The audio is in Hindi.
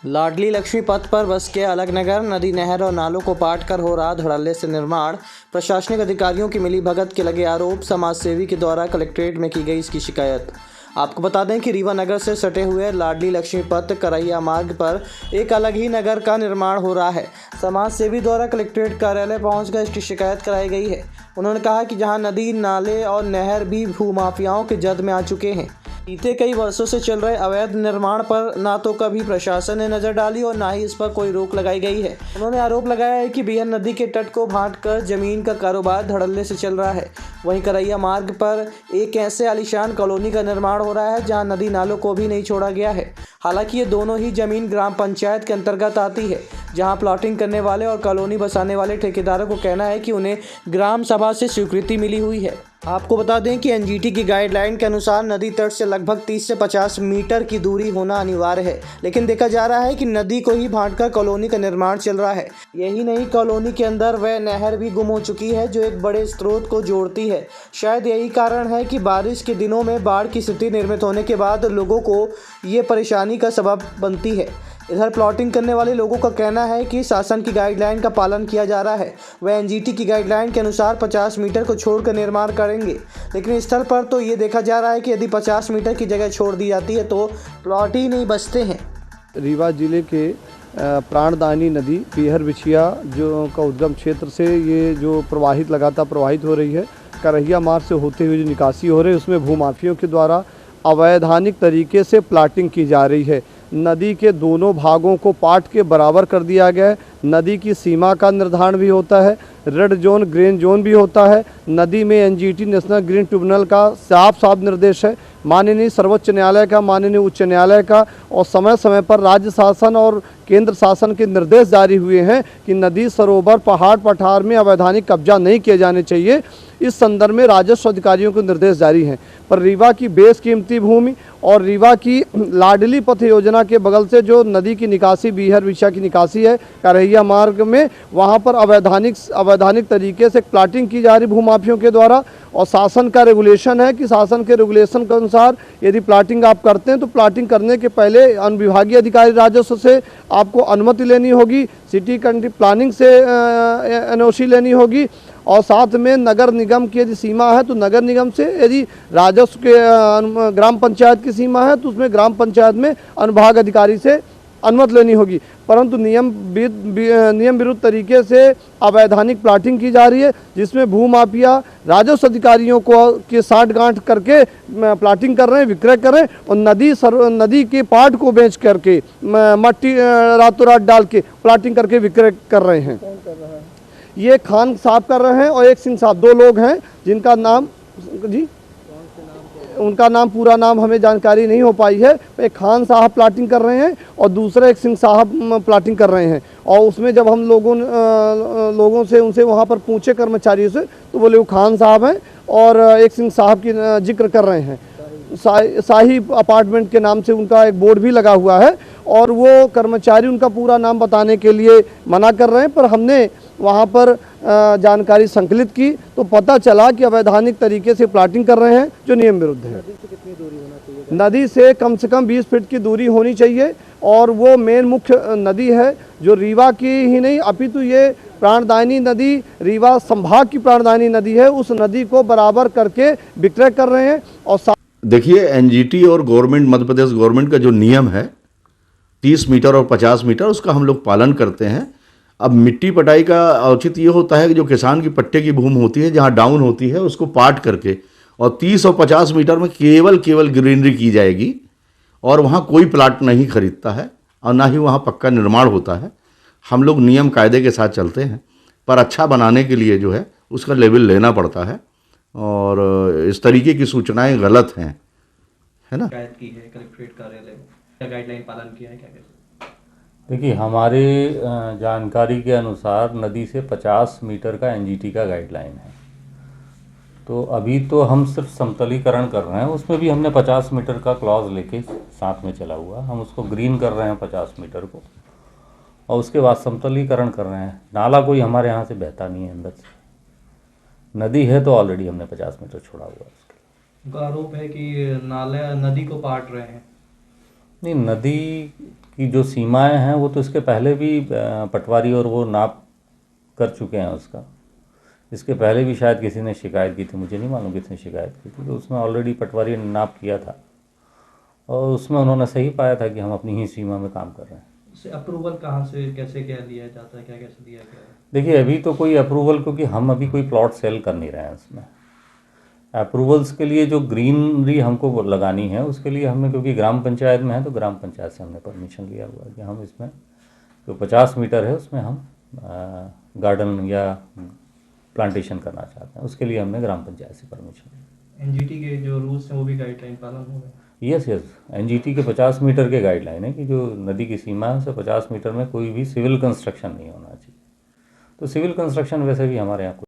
लाडली लक्ष्मी पथ पर बस के अलकनगर नदी नहर और नालों को पाट कर हो रहा धड़ल्ले से निर्माण। प्रशासनिक अधिकारियों की मिलीभगत के लगे आरोप। समाजसेवी के द्वारा कलेक्ट्रेट में की गई इसकी शिकायत। आपको बता दें कि रीवा नगर से सटे हुए लाडली लक्ष्मी पथ करैया मार्ग पर एक अलग ही नगर का निर्माण हो रहा है। समाज सेवी द्वारा कलेक्ट्रेट कार्यालय पहुंचकर इसकी शिकायत कराई गई है। उन्होंने कहा कि जहां नदी नाले और नहर भी भूमाफियाओं के जद में आ चुके हैं। बीते कई वर्षों से चल रहे अवैध निर्माण पर ना तो कभी प्रशासन ने नजर डाली और ना ही इस पर कोई रोक लगाई गई है। उन्होंने आरोप लगाया है कि बिहार नदी के तट को भांटकर जमीन का कारोबार धड़ल्ले से चल रहा है। वहीं करैया मार्ग पर एक ऐसे आलीशान कॉलोनी का निर्माण हो रहा है जहां नदी नालों को भी नहीं छोड़ा गया है। हालांकि ये दोनों ही जमीन ग्राम पंचायत के अंतर्गत आती है, जहां प्लॉटिंग करने वाले और कॉलोनी बसाने वाले ठेकेदारों को कहना है कि उन्हें ग्राम सभा से स्वीकृति मिली हुई है। आपको बता दें कि एनजीटी की गाइडलाइन के अनुसार नदी तट से लगभग 30 से 50 मीटर की दूरी होना अनिवार्य है, लेकिन देखा जा रहा है कि नदी को ही भांटकर कॉलोनी का निर्माण चल रहा है। यही नहीं, कॉलोनी के अंदर वह नहर भी गुम हो चुकी है जो एक बड़े स्रोत को जोड़ती है। शायद यही कारण है कि बारिश के दिनों में बाढ़ की स्थिति निर्मित होने के बाद लोगों को ये परेशानी का सबब बनती है। इधर प्लॉटिंग करने वाले लोगों का कहना है कि शासन की गाइडलाइन का पालन किया जा रहा है। वह एनजीटी की गाइडलाइन के अनुसार 50 मीटर को छोड़कर निर्माण करेंगे, लेकिन स्थल पर तो ये देखा जा रहा है कि यदि 50 मीटर की जगह छोड़ दी जाती है तो प्लॉट ही नहीं बचते हैं। रीवा जिले के प्राणदायिनी नदी पीहर बिछिया जो का उद्गम क्षेत्र से ये जो लगातार प्रवाहित हो रही है, करैया मार्ग से होते हुए जो निकासी हो रही है उसमें भूमाफियों के द्वारा अवैधानिक तरीके से प्लाटिंग की जा रही है। नदी के दोनों भागों को पाट के बराबर कर दिया गया है। नदी की सीमा का निर्धारण भी होता है, रेड जोन ग्रीन जोन भी होता है। नदी में एनजीटी नेशनल ग्रीन ट्रिब्यूनल का साफ निर्देश है, माननीय सर्वोच्च न्यायालय का, माननीय उच्च न्यायालय का, और समय समय पर राज्य शासन और केंद्र शासन के निर्देश जारी हुए हैं कि नदी सरोवर पहाड़ पठार में अवैधानिक कब्जा नहीं किए जाने चाहिए। इस संदर्भ में राजस्व अधिकारियों को निर्देश जारी हैं, पर रीवा की बेशकीमती भूमि और रीवा की लाडली पथ योजना के बगल से जो नदी की निकासी बीहर विछिया की निकासी है करैया मार्ग में, वहाँ पर अवैधानिक तरीके से प्लाटिंग की जा रही भूमाफियों के द्वारा। और शासन का रेगुलेशन है कि शासन के रेगुलेशन के अनुसार यदि प्लाटिंग आप करते हैं तो प्लाटिंग करने के पहले अनुविभागीय अधिकारी राजस्व से आपको अनुमति लेनी होगी, सिटी कंट्री प्लानिंग से एनओसी लेनी होगी, और साथ में नगर निगम की यदि सीमा है तो नगर निगम से, यदि राजस्व के ग्राम पंचायत की सीमा है तो उसमें ग्राम पंचायत में अनुभाग अधिकारी से अनुमति लेनी होगी। परंतु नियम विरुद्ध तरीके से अवैधानिक प्लाटिंग की जा रही है, जिसमें भूमाफिया राजस्व अधिकारियों को के साठगांठ करके प्लाटिंग कर रहे हैं, विक्रय कर रहे हैं, और नदी के पाट को बेच करके मट्टी रातों रात डाल के प्लाटिंग करके विक्रय कर रहे हैं। कौन कर रहा है? ये खान साहब कर रहे हैं और एक सिंह साहब, दो लोग हैं जिनका नाम जी उनका नाम पूरा नाम हमें जानकारी नहीं हो पाई है। एक खान साहब प्लाटिंग कर रहे हैं और दूसरा एक सिंह साहब प्लाटिंग कर रहे हैं। और उसमें जब हम लोगों से उनसे वहाँ पर पूछे कर्मचारियों से तो बोले वो खान साहब हैं और एक सिंह साहब की जिक्र कर रहे हैं। शाही अपार्टमेंट के नाम से उनका एक बोर्ड भी लगा हुआ है और वो कर्मचारी उनका पूरा नाम बताने के लिए मना कर रहे हैं। पर हमने वहाँ पर जानकारी संकलित की तो पता चला कि अवैधानिक तरीके से प्लाटिंग कर रहे हैं जो नियम विरुद्ध है। नदी से कितनी दूरी होना चाहिए? नदी से कम 20 फीट की दूरी होनी चाहिए, और वो मेन मुख्य नदी है जो रीवा की ही नहीं अपितु ये प्राणदायिनी नदी रीवा संभाग की प्राणदायिनी नदी है। उस नदी को बराबर करके विक्रय कर रहे हैं। और देखिए, एनजीटी और गवर्नमेंट, मध्य प्रदेश गवर्नमेंट का जो नियम है 30 मीटर और 50 मीटर, उसका हम लोग पालन करते हैं। अब मिट्टी पटाई का औचित्य ये होता है कि जो किसान की पट्टे की भूमि होती है, जहाँ डाउन होती है, उसको पाट करके और 30 और 50 मीटर में केवल ग्रीनरी की जाएगी, और वहाँ कोई प्लाट नहीं खरीदता है और ना ही वहाँ पक्का निर्माण होता है। हम लोग नियम कायदे के साथ चलते हैं, पर अच्छा बनाने के लिए जो है उसका लेवल लेना पड़ता है, और इस तरीके की सूचनाएं गलत हैं, है ना। शिकायत की है कलेक्ट्रेट कार्यालय में, क्या गाइडलाइन पालन किया है, क्या कैसे? देखिए, हमारे जानकारी के अनुसार नदी से 50 मीटर का एनजीटी का गाइडलाइन है। तो अभी तो हम सिर्फ समतलीकरण कर रहे हैं, उसमें भी हमने 50 मीटर का क्लॉज लेके साथ में चला हुआ, हम उसको ग्रीन कर रहे हैं 50 मीटर को, और उसके बाद समतलीकरण कर रहे हैं। नाला कोई हमारे यहाँ से बहता नहीं है अंदर से, नदी है तो ऑलरेडी हमने 50 मीटर छोड़ा हुआ है। उसके उनका आरोप है कि नाले नदी को पाट रहे हैं। नहीं, नदी की जो सीमाएं हैं वो तो इसके पहले भी पटवारी और वो नाप कर चुके हैं उसका। इसके पहले भी शायद किसी ने शिकायत की थी, मुझे नहीं मालूम किसने शिकायत की थी, तो उसमें ऑलरेडी पटवारी ने नाप किया था और उसमें उन्होंने सही पाया था कि हम अपनी ही सीमा में काम कर रहे हैं। इससे अप्रूवल कहाँ से कैसे क्या लिया जाता है, क्या कैसे दिया गया है? देखिए अभी तो कोई अप्रूवल, क्योंकि हम अभी कोई प्लॉट सेल कर नहीं रहे हैं इसमें। अप्रूवल्स के लिए जो ग्रीनरी हमको लगानी है उसके लिए हमने, क्योंकि ग्राम पंचायत में है तो ग्राम पंचायत से हमने परमिशन लिया हुआ है कि हम इसमें जो 50 मीटर है उसमें हम गार्डन या प्लांटेशन करना चाहते हैं, उसके लिए हमने ग्राम पंचायत से परमिशन ली। एनजीटी के जो रूल्स हैं वो भी गाइडलाइन पालन हो गए? यस एनजीटी के 50 मीटर के गाइडलाइन है कि जो नदी की सीमा है उससे 50 मीटर में कोई भी सिविल कंस्ट्रक्शन नहीं होना चाहिए। तो सिविल कंस्ट्रक्शन वैसे भी हमारे यहाँ